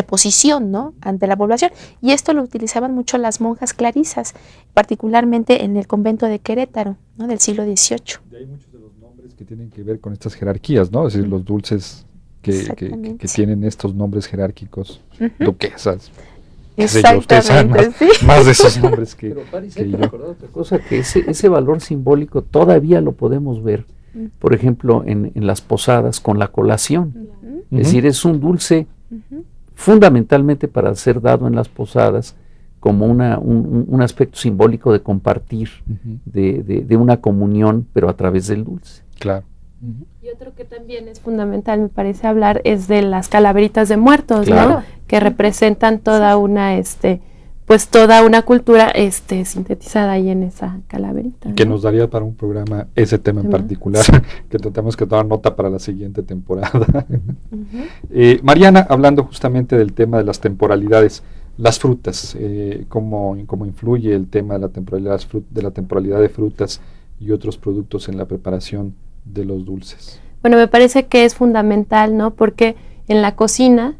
posición, ¿no? Ante la población. Y esto lo utilizaban mucho las monjas clarisas, particularmente en el convento de Querétaro, ¿no? Del siglo XVIII. Y hay muchos de los nombres que tienen que ver con estas jerarquías, ¿no? Es decir, los dulces que tienen estos nombres jerárquicos, duquesas. Ustedes saben más de esos nombres que yo. Recordar otra cosa, que ese valor simbólico todavía lo podemos ver, por ejemplo, en las posadas con la colación. Es decir, es un dulce fundamentalmente para ser dado en las posadas como un aspecto simbólico de compartir, de una comunión, pero a través del dulce. Claro. Y otro que también es fundamental, me parece hablar, es de las calaveritas de muertos, Claro. ¿no? Que representan toda una, pues toda una cultura sintetizada ahí en esa calaverita, ¿no? Que nos daría para un programa ese tema en particular, que tratamos que tomar nota para la siguiente temporada. Mariana, hablando justamente del tema de las temporalidades, las frutas, cómo influye el tema de la temporalidad de frutas y otros productos en la preparación de los dulces? Bueno, me parece que es fundamental, ¿no? Porque en la cocina,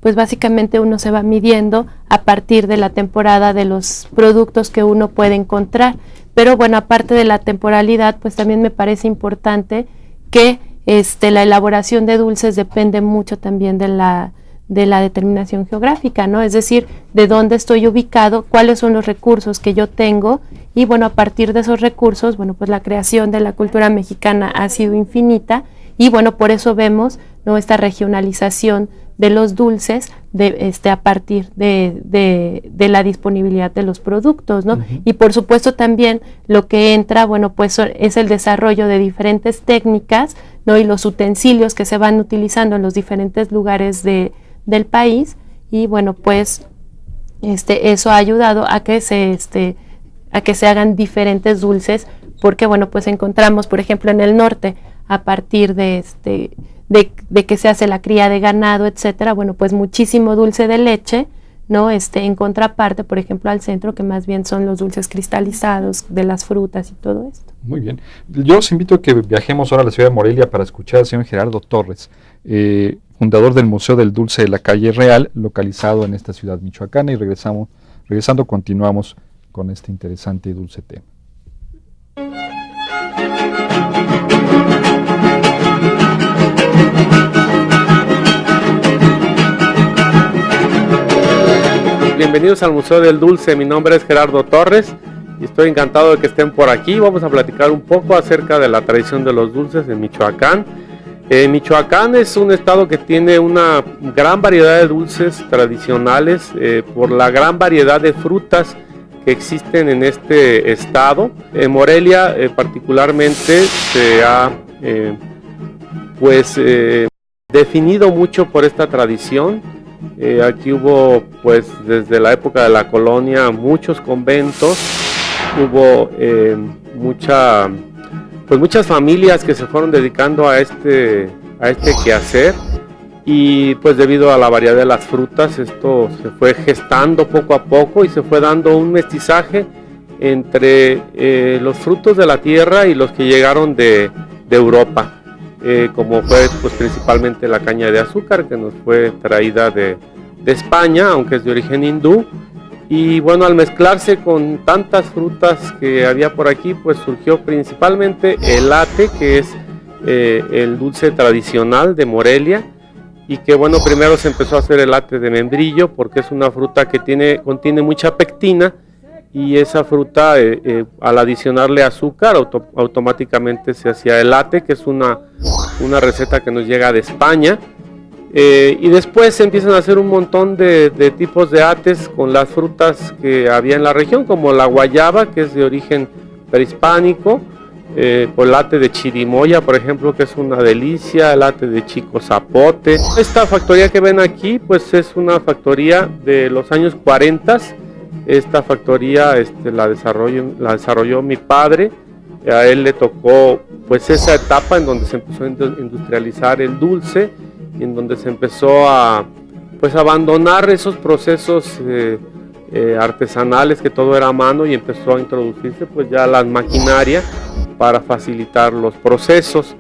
pues básicamente uno se va midiendo a partir de la temporada de los productos que uno puede encontrar. Pero bueno, aparte de la temporalidad, pues también me parece importante que la elaboración de dulces depende mucho también de la determinación geográfica, ¿no? Es decir, de dónde estoy ubicado, cuáles son los recursos que yo tengo, y bueno, a partir de esos recursos, bueno, pues la creación de la cultura mexicana ha sido infinita, y bueno, por eso vemos, ¿no?, esta regionalización de los dulces a partir de la disponibilidad de los productos, ¿no? Y por supuesto también lo que entra, bueno, pues es el desarrollo de diferentes técnicas, ¿no?, y los utensilios que se van utilizando en los diferentes lugares del país, y bueno, pues eso ha ayudado a que se hagan diferentes dulces, porque bueno, pues encontramos, por ejemplo, en el norte, a partir de que se hace la cría de ganado, etcétera, bueno, pues muchísimo dulce de leche, ¿no? En contraparte, por ejemplo, al centro, que más bien son los dulces cristalizados de las frutas y todo esto. Muy bien. Yo os invito a que viajemos ahora a la ciudad de Morelia para escuchar al señor Gerardo Torres, fundador del Museo del Dulce de la Calle Real, localizado en esta ciudad michoacana, y regresando continuamos con este interesante y dulce tema. Bienvenidos al Museo del Dulce, mi nombre es Gerardo Torres y estoy encantado de que estén por aquí. Vamos a platicar un poco acerca de la tradición de los dulces en Michoacán. Michoacán es un estado que tiene una gran variedad de dulces tradicionales por la gran variedad de frutas que existen en este estado. En Morelia particularmente se ha definido mucho por esta tradición. Aquí hubo, pues, desde la época de la colonia, muchos conventos, hubo muchas familias que se fueron dedicando a este quehacer, y pues debido a la variedad de las frutas, esto se fue gestando poco a poco y se fue dando un mestizaje entre los frutos de la tierra y los que llegaron de Europa. Como fue pues principalmente la caña de azúcar, que nos fue traída de España, aunque es de origen hindú, y bueno, al mezclarse con tantas frutas que había por aquí, pues surgió principalmente el ate, que es el dulce tradicional de Morelia, y que bueno, primero se empezó a hacer el ate de membrillo, porque es una fruta que contiene mucha pectina, y esa fruta, al adicionarle azúcar, automáticamente se hacía el ate, que es una receta que nos llega de España. Y después se empiezan a hacer un montón de tipos de ates con las frutas que había en la región, como la guayaba, que es de origen prehispánico, el ate de chirimoya, por ejemplo, que es una delicia, el ate de chico zapote. Esta factoría que ven aquí, pues es una factoría de los años 40. Esta factoría la desarrolló mi padre. A él le tocó pues esa etapa en donde se empezó a industrializar el dulce, y en donde se empezó a pues abandonar esos procesos artesanales, que todo era a mano, y empezó a introducirse pues ya la maquinaria para facilitar los procesos.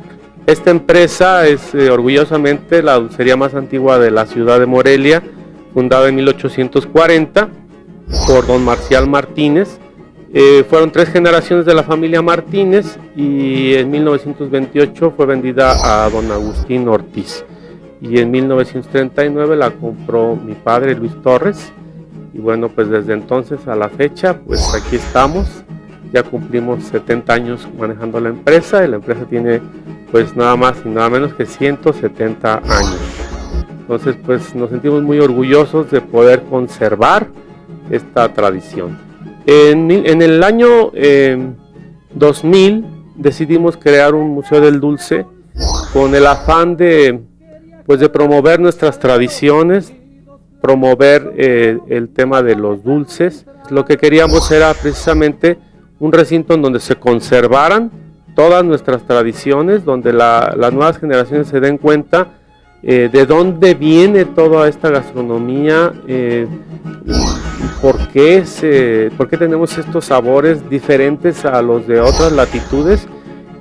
Esta empresa es orgullosamente la dulcería más antigua de la ciudad de Morelia, fundada en 1840 por don Marcial Martínez. Fueron 3 generaciones de la familia Martínez, y en 1928 fue vendida a don Agustín Ortiz, y en 1939 la compró mi padre Luis Torres, y bueno, pues desde entonces a la fecha, pues aquí estamos. Ya cumplimos 70 años manejando la empresa, y la empresa tiene pues nada más y nada menos que 170 años. Entonces pues nos sentimos muy orgullosos de poder conservar esta tradición. En el año 2000 decidimos crear un Museo del Dulce con el afán de promover nuestras tradiciones, promover el tema de los dulces. Lo que queríamos era precisamente un recinto en donde se conservaran todas nuestras tradiciones, donde las nuevas generaciones se den cuenta de dónde viene toda esta gastronomía, por qué tenemos estos sabores diferentes a los de otras latitudes,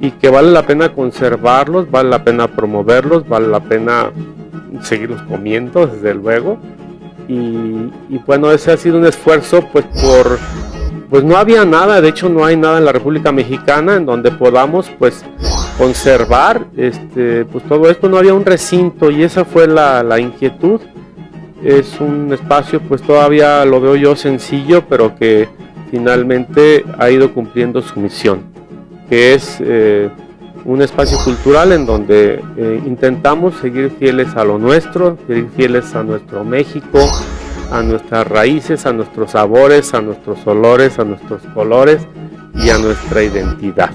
y que vale la pena conservarlos, vale la pena promoverlos, vale la pena seguirlos comiendo, desde luego. Y bueno, ese ha sido un esfuerzo pues no había nada, de hecho no hay nada en la República Mexicana en donde podamos pues conservar pues todo esto, no había un recinto, y esa fue la inquietud. Es un espacio pues todavía lo veo yo sencillo, pero que finalmente ha ido cumpliendo su misión, que es un espacio cultural en donde intentamos seguir fieles a lo nuestro, seguir fieles a nuestro México, a nuestras raíces, a nuestros sabores, a nuestros olores, a nuestros colores y a nuestra identidad.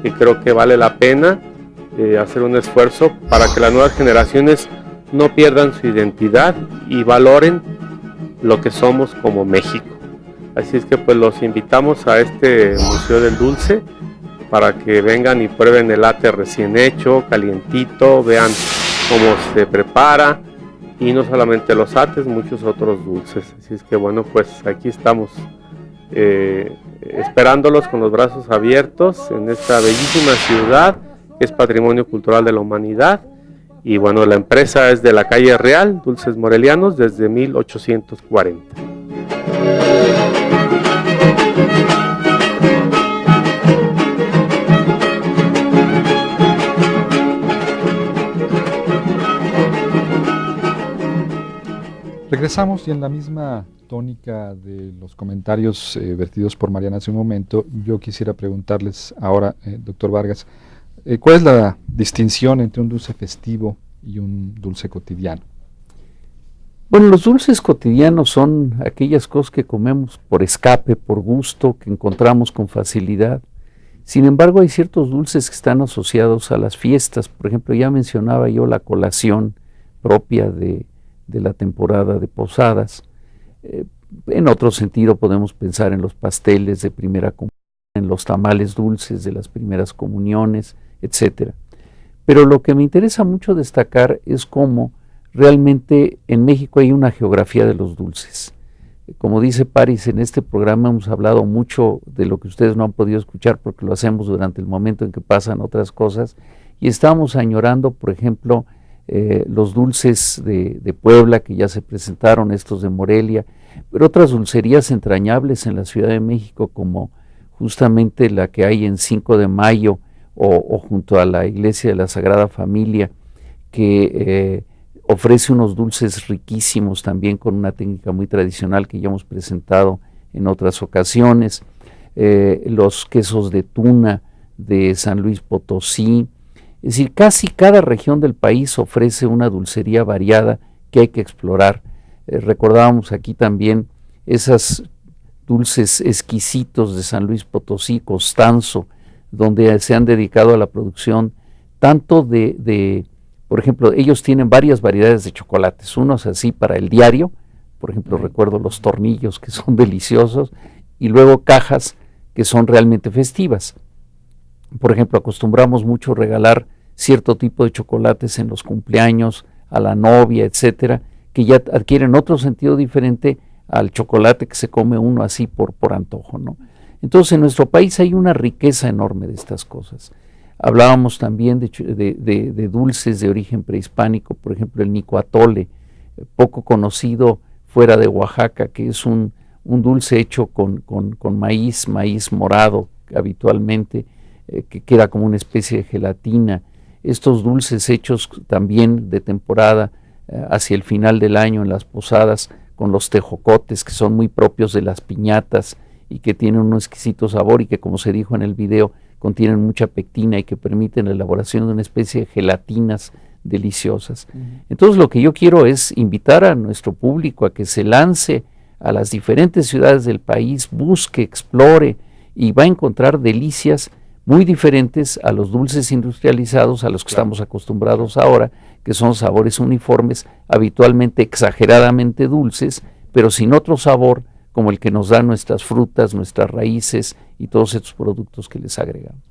Y creo que vale la pena hacer un esfuerzo para que las nuevas generaciones no pierdan su identidad y valoren lo que somos como México. Así es que pues los invitamos a este Museo del Dulce para que vengan y prueben el ate recién hecho, calientito, vean cómo se prepara, y no solamente los ates, muchos otros dulces. Así es que bueno, pues aquí estamos esperándolos con los brazos abiertos en esta bellísima ciudad que es Patrimonio Cultural de la Humanidad. Y bueno, la empresa es de la calle Real, Dulces Morelianos, desde 1840. Regresamos, y en la misma tónica de los comentarios vertidos por Mariana hace un momento, yo quisiera preguntarles ahora, doctor Vargas, ¿cuál es la distinción entre un dulce festivo y un dulce cotidiano? Bueno, los dulces cotidianos son aquellas cosas que comemos por escape, por gusto, que encontramos con facilidad. Sin embargo, hay ciertos dulces que están asociados a las fiestas. Por ejemplo, ya mencionaba yo la colación propia de la temporada de posadas. En otro sentido podemos pensar en los pasteles de primera comunión, en los tamales dulces de las primeras comuniones, etc. Pero lo que me interesa mucho destacar es cómo realmente en México hay una geografía de los dulces. Como dice Paris, en este programa hemos hablado mucho de lo que ustedes no han podido escuchar porque lo hacemos durante el momento en que pasan otras cosas, y estamos añorando, por ejemplo, los dulces de Puebla, que ya se presentaron, estos de Morelia, pero otras dulcerías entrañables en la Ciudad de México, como justamente la que hay en 5 de Mayo o junto a la Iglesia de la Sagrada Familia, que ofrece unos dulces riquísimos también con una técnica muy tradicional que ya hemos presentado en otras ocasiones, los quesos de tuna de San Luis Potosí. Es decir, casi cada región del país ofrece una dulcería variada que hay que explorar. Recordábamos aquí también esos dulces exquisitos de San Luis Potosí, Constanzo, donde se han dedicado a la producción tanto por ejemplo, ellos tienen varias variedades de chocolates, unos así para el diario, por ejemplo, recuerdo los tornillos que son deliciosos, y luego cajas que son realmente festivas. Por ejemplo, acostumbramos mucho regalar cierto tipo de chocolates en los cumpleaños, a la novia, etcétera, que ya adquieren otro sentido diferente al chocolate que se come uno así por antojo, ¿no? Entonces, en nuestro país hay una riqueza enorme de estas cosas. Hablábamos también de dulces de origen prehispánico, por ejemplo, el nicoatole, poco conocido fuera de Oaxaca, que es un dulce hecho con maíz morado habitualmente, que queda como una especie de gelatina. Estos dulces hechos también de temporada hacia el final del año en las posadas, con los tejocotes, que son muy propios de las piñatas y que tienen un exquisito sabor y que, como se dijo en el video, contienen mucha pectina y que permiten la elaboración de una especie de gelatinas deliciosas. Entonces, lo que yo quiero es invitar a nuestro público a que se lance a las diferentes ciudades del país, busque, explore, y va a encontrar delicias muy diferentes a los dulces industrializados a los que estamos acostumbrados ahora, que son sabores uniformes, habitualmente exageradamente dulces, pero sin otro sabor como el que nos dan nuestras frutas, nuestras raíces y todos estos productos que les agregamos.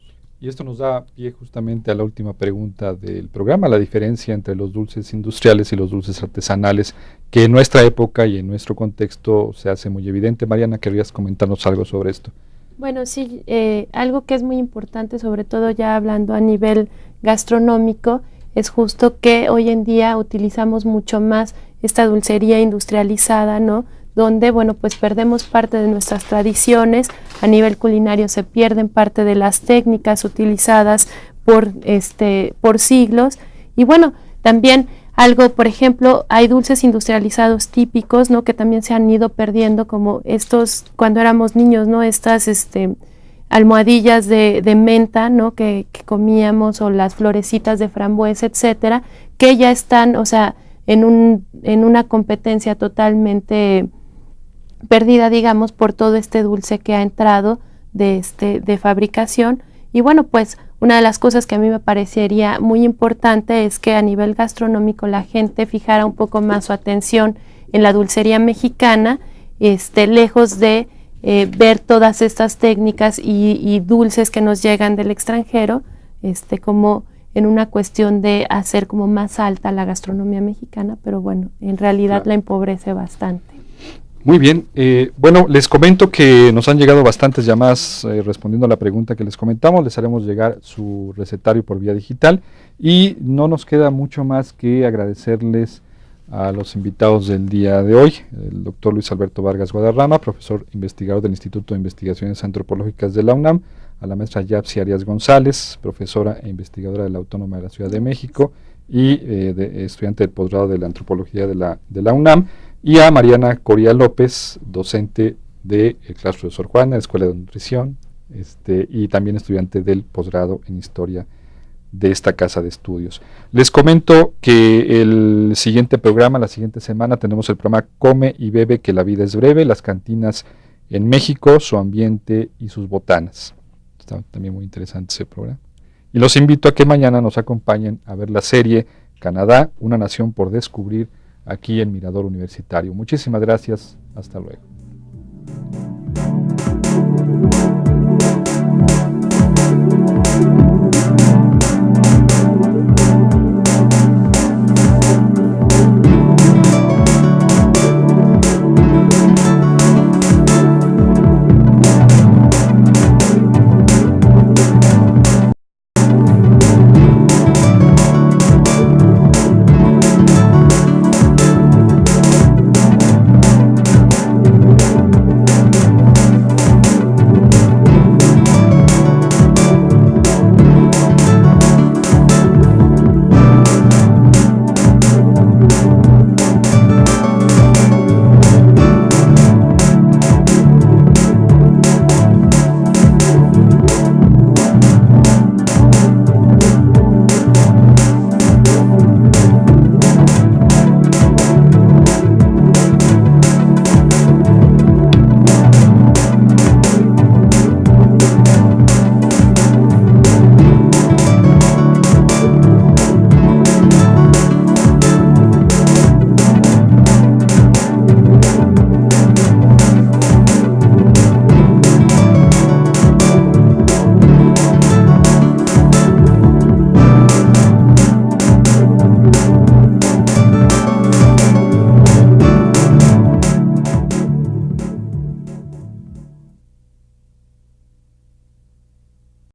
Y esto nos da pie justamente a la última pregunta del programa, la diferencia entre los dulces industriales y los dulces artesanales, que en nuestra época y en nuestro contexto se hace muy evidente. Mariana, ¿querrías comentarnos algo sobre esto? Bueno, sí, algo que es muy importante, sobre todo ya hablando a nivel gastronómico, es justo que hoy en día utilizamos mucho más esta dulcería industrializada, ¿no? Donde, bueno, pues perdemos parte de nuestras tradiciones, a nivel culinario se pierden parte de las técnicas utilizadas por siglos. Y bueno, también algo, por ejemplo, hay dulces industrializados típicos, ¿no? Que también se han ido perdiendo, como estos, cuando éramos niños, ¿no? Estas almohadillas de menta, ¿no? Que comíamos, o las florecitas de frambuesa, etcétera, que ya están, o sea, en una competencia totalmente perdida, digamos, por todo este dulce que ha entrado de fabricación. Y bueno, pues una de las cosas que a mí me parecería muy importante es que a nivel gastronómico la gente fijara un poco más su atención en la dulcería mexicana, lejos de ver todas estas técnicas y dulces que nos llegan del extranjero, como en una cuestión de hacer como más alta la gastronomía mexicana, pero bueno, en realidad la empobrece bastante. Muy bien, bueno, les comento que nos han llegado bastantes llamadas respondiendo a la pregunta que les comentamos. Les haremos llegar su recetario por vía digital y no nos queda mucho más que agradecerles a los invitados del día de hoy: el doctor Luis Alberto Vargas Guadarrama, profesor investigador del Instituto de Investigaciones Antropológicas de la UNAM; a la maestra Yapsi Arias González, profesora e investigadora de la Autónoma de la Ciudad de México y estudiante del posgrado de la Antropología de la UNAM; y a Mariana Coria López, docente del claustro de Sor Juana, Escuela de Nutrición, y también estudiante del posgrado en Historia de esta casa de estudios. Les comento que el siguiente programa, la siguiente semana, tenemos el programa Come y Bebe, que la vida es breve, las cantinas en México, su ambiente y sus botanas. Está también muy interesante ese programa. Y los invito a que mañana nos acompañen a ver la serie Canadá, una nación por descubrir, aquí en Mirador Universitario. Muchísimas gracias, hasta luego.